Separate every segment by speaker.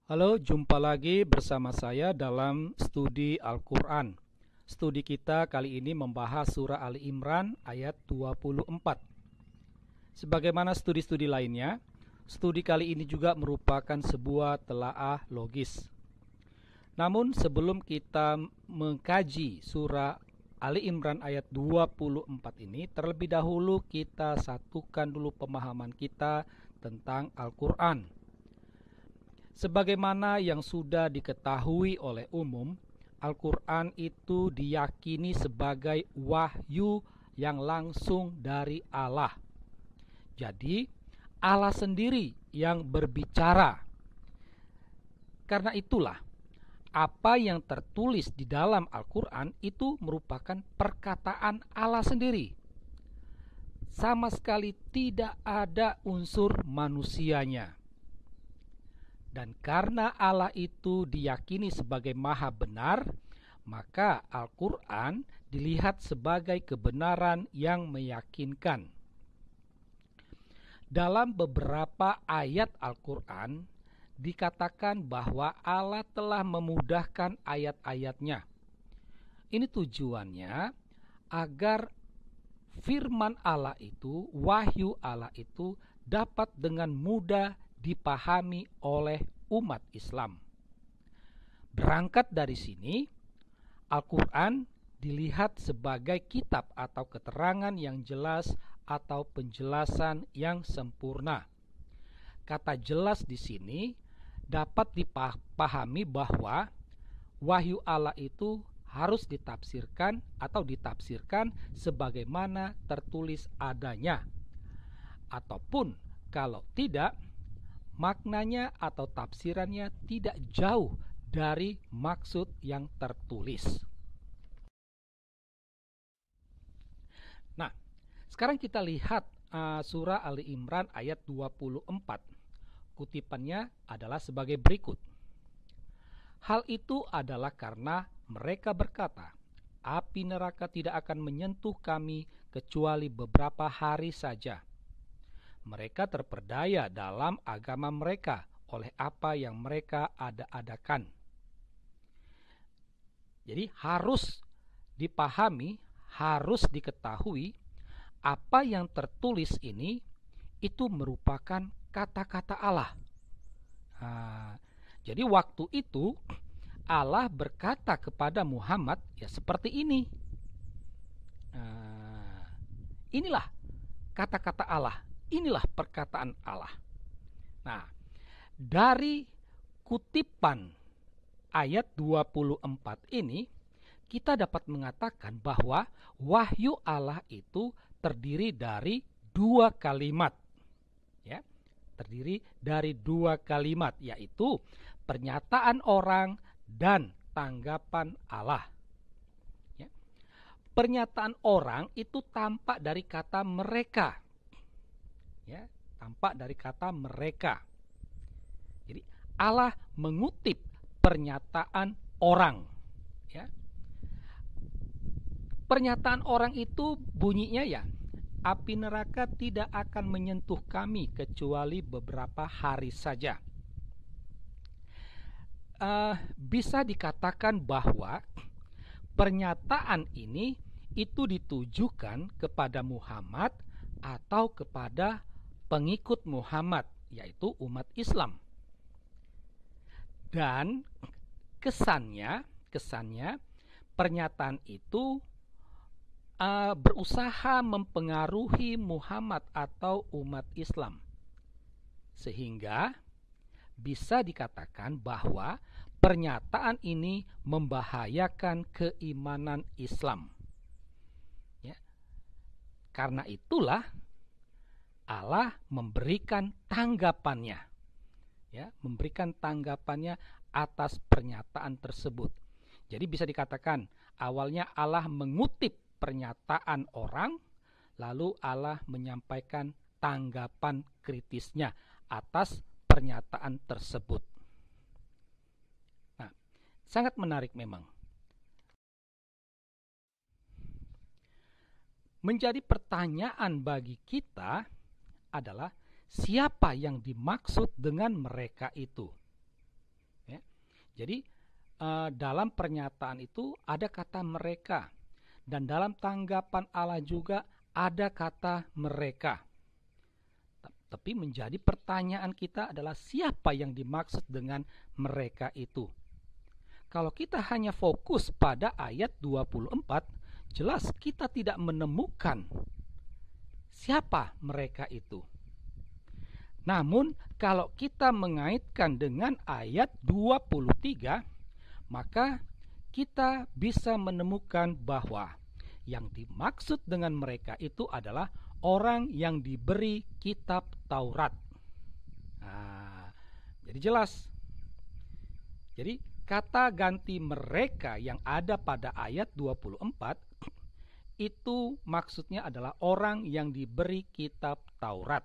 Speaker 1: Halo, jumpa lagi bersama saya dalam studi Al-Quran. Studi kita kali ini membahas surah Ali Imran ayat 24. Sebagaimana studi-studi lainnya, studi kali ini juga merupakan sebuah telaah logis. Namun sebelum kita mengkaji surah Ali Imran ayat 24 ini, terlebih dahulu kita satukan dulu pemahaman kita tentang Al-Quran. Sebagaimana yang sudah diketahui oleh umum, Al-Quran itu diyakini sebagai wahyu yang langsung dari Allah. Jadi, Allah sendiri yang berbicara. Karena itulah, apa yang tertulis di dalam Al-Quran itu merupakan perkataan Allah sendiri. Sama sekali tidak ada unsur manusianya. Dan karena Allah itu diyakini sebagai maha benar, maka Al-Quran dilihat sebagai kebenaran yang meyakinkan. Dalam beberapa ayat Al-Quran, dikatakan bahwa Allah telah memudahkan ayat-ayatnya. Ini tujuannya agar firman Allah itu, wahyu Allah itu dapat dengan mudah dipahami oleh umat Islam. Berangkat dari sini, Al-Quran dilihat sebagai kitab atau keterangan yang jelas atau penjelasan yang sempurna. Kata jelas di sini dapat dipahami bahwa wahyu Allah itu harus ditafsirkan atau ditafsirkan sebagaimana tertulis adanya. Ataupun kalau tidak, maknanya atau tafsirannya tidak jauh dari maksud yang tertulis. Nah, sekarang kita lihat surah Ali Imran ayat 24. Kutipannya adalah sebagai berikut. Hal itu adalah karena mereka berkata, api neraka tidak akan menyentuh kami kecuali beberapa hari saja. Mereka terperdaya dalam agama mereka oleh apa yang mereka ada-adakan. Jadi harus dipahami, harus diketahui apa yang tertulis ini itu merupakan kata-kata Allah. Jadi waktu itu Allah berkata kepada Muhammad ya seperti ini. Inilah kata-kata Allah. Inilah perkataan Allah. Nah, dari kutipan ayat 24 ini kita dapat mengatakan bahwa wahyu Allah itu terdiri dari dua kalimat. Ya, terdiri dari dua kalimat, yaitu pernyataan orang dan tanggapan Allah. Ya. Pernyataan orang itu tampak dari kata mereka. Ya, tampak dari kata mereka. Jadi Allah mengutip pernyataan orang. Ya. Pernyataan orang itu bunyinya ya, api neraka tidak akan menyentuh kami kecuali beberapa hari saja. Bisa dikatakan bahwa pernyataan ini itu ditujukan kepada Muhammad atau kepada pengikut Muhammad, yaitu umat Islam. Dan kesannya pernyataan itu berusaha mempengaruhi Muhammad atau umat Islam, sehingga bisa dikatakan bahwa pernyataan ini membahayakan keimanan Islam. Ya. Karena itulah Allah memberikan tanggapannya, ya, memberikan tanggapannya atas pernyataan tersebut. Jadi bisa dikatakan awalnya Allah mengutip pernyataan orang, lalu Allah menyampaikan tanggapan kritisnya atas pernyataan tersebut. Nah, sangat menarik memang. Menjadi pertanyaan bagi kita adalah siapa yang dimaksud dengan mereka itu? Jadi dalam pernyataan itu ada kata mereka, dan dalam tanggapan Allah juga ada kata mereka. Tapi menjadi pertanyaan kita adalah siapa yang dimaksud dengan mereka itu. Kalau kita hanya fokus pada ayat 24, jelas kita tidak menemukan siapa mereka itu. Namun kalau kita mengaitkan dengan ayat 23, maka kita bisa menemukan bahwa yang dimaksud dengan mereka itu adalah orang yang diberi kitab Taurat. Nah, jadi jelas. Jadi kata ganti mereka yang ada pada ayat 24 itu maksudnya adalah orang yang diberi kitab Taurat.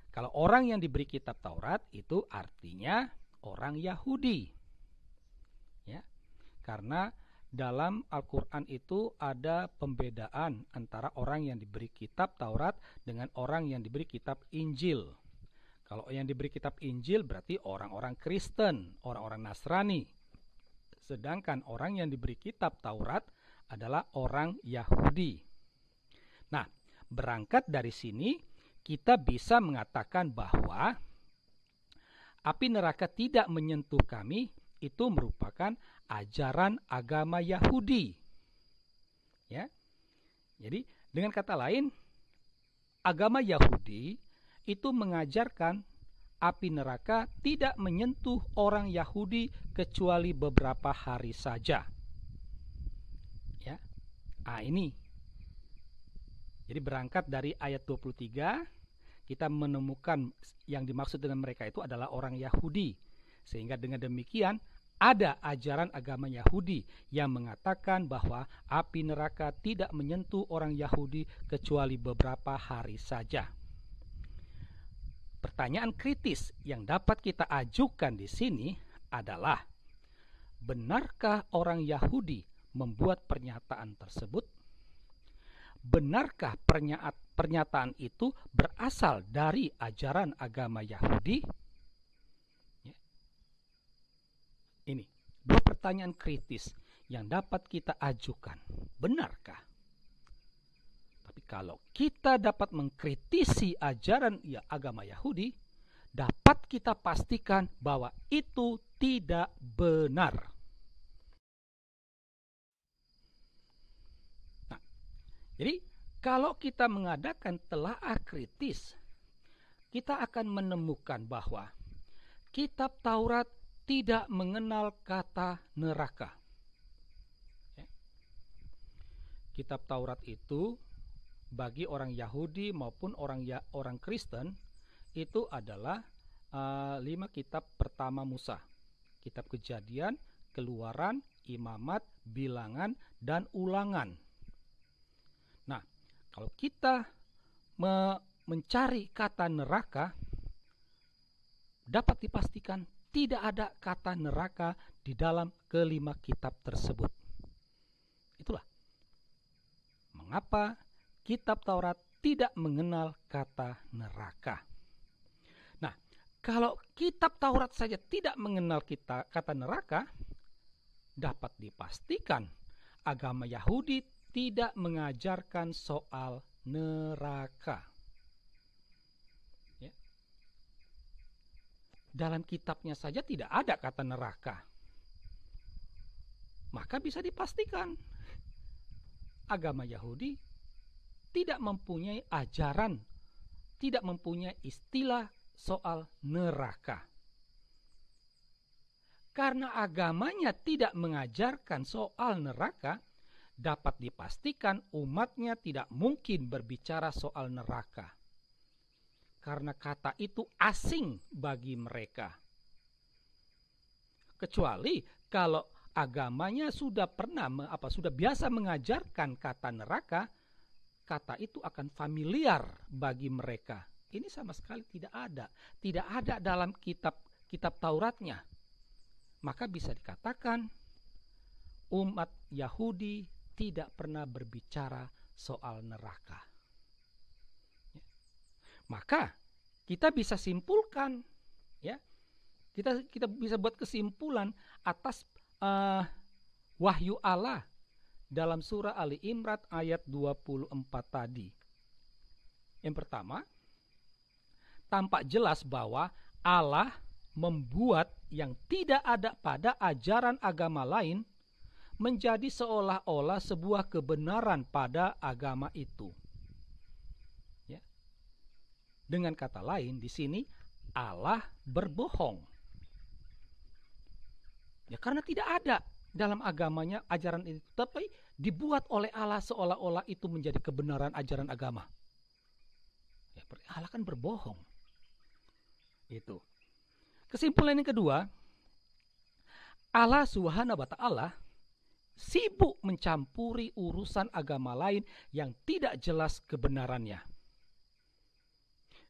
Speaker 1: Kalau orang yang diberi kitab Taurat itu artinya orang Yahudi. Ya. Karena dalam Al-Quran itu ada pembedaan antara orang yang diberi kitab Taurat dengan orang yang diberi kitab Injil. Kalau yang diberi kitab Injil berarti orang-orang Kristen, orang-orang Nasrani. Sedangkan orang yang diberi kitab Taurat adalah orang Yahudi. Nah, berangkat dari sini kita bisa mengatakan bahwa api neraka tidak menyentuh kami itu merupakan ajaran agama Yahudi. Ya. Jadi dengan kata lain, agama Yahudi itu mengajarkan api neraka tidak menyentuh orang Yahudi kecuali beberapa hari saja. Ya. Ini. Jadi berangkat dari ayat 23, kita menemukan yang dimaksud dengan mereka itu adalah orang Yahudi. Sehingga dengan demikian ada ajaran agama Yahudi yang mengatakan bahwa api neraka tidak menyentuh orang Yahudi kecuali beberapa hari saja. Pertanyaan kritis yang dapat kita ajukan di sini adalah, benarkah orang Yahudi membuat pernyataan tersebut? Benarkah pernyataan itu berasal dari ajaran agama Yahudi? Ini dua pertanyaan kritis yang dapat kita ajukan. Benarkah? Tapi kalau kita dapat mengkritisi ajaran agama Yahudi, dapat kita pastikan bahwa itu tidak benar. Nah, jadi kalau kita mengadakan telaah kritis, kita akan menemukan bahwa kitab Taurat tidak mengenal kata neraka. Kitab Taurat itu bagi orang Yahudi maupun orang Kristen itu adalah 5 kitab pertama Musa. Kitab Kejadian, Keluaran, Imamat, Bilangan, dan Ulangan. Nah, kalau kita mencari kata neraka, dapat dipastikan tidak ada kata neraka di dalam kelima kitab tersebut. Itulah mengapa kitab Taurat tidak mengenal kata neraka. Nah, kalau kitab Taurat saja tidak mengenal kata neraka, dapat dipastikan agama Yahudi tidak mengajarkan soal neraka. Dalam kitabnya saja tidak ada kata neraka. Maka bisa dipastikan agama Yahudi tidak mempunyai ajaran, tidak mempunyai istilah soal neraka. Karena agamanya tidak mengajarkan soal neraka, dapat dipastikan umatnya tidak mungkin berbicara soal neraka. Karena kata itu asing bagi mereka. Kecuali kalau agamanya sudah biasa mengajarkan kata neraka, kata itu akan familiar bagi mereka. Ini sama sekali tidak ada dalam kitab Tauratnya. Maka bisa dikatakan umat Yahudi tidak pernah berbicara soal neraka. Maka kita bisa simpulkan, Kita bisa buat kesimpulan atas wahyu Allah dalam surah Ali Imran ayat 24 tadi. Yang pertama, tampak jelas bahwa Allah membuat yang tidak ada pada ajaran agama lain menjadi seolah-olah sebuah kebenaran pada agama itu. Ya. Dengan kata lain, di sini Allah berbohong. Ya, karena tidak ada dalam agamanya ajaran itu, tapi dibuat oleh Allah seolah-olah itu menjadi kebenaran ajaran agama. Ya, Allah kan berbohong. Itu. Kesimpulan yang kedua, Allah Subhanahu wa Ta'ala sibuk mencampuri urusan agama lain yang tidak jelas kebenarannya.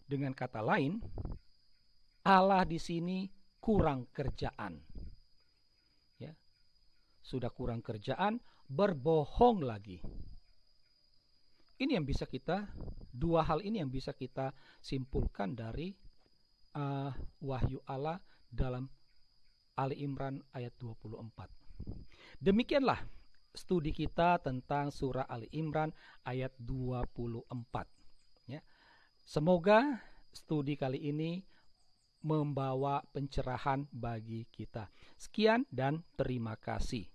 Speaker 1: Dengan kata lain, Allah di sini kurang kerjaan. Ya. Sudah kurang kerjaan, berbohong lagi. Ini yang bisa dua hal ini yang bisa kita simpulkan dari wahyu Allah dalam Ali Imran ayat 24. Demikianlah studi kita tentang surah Ali Imran ayat 24. Ya. Semoga studi kali ini membawa pencerahan bagi kita. Sekian dan terima kasih.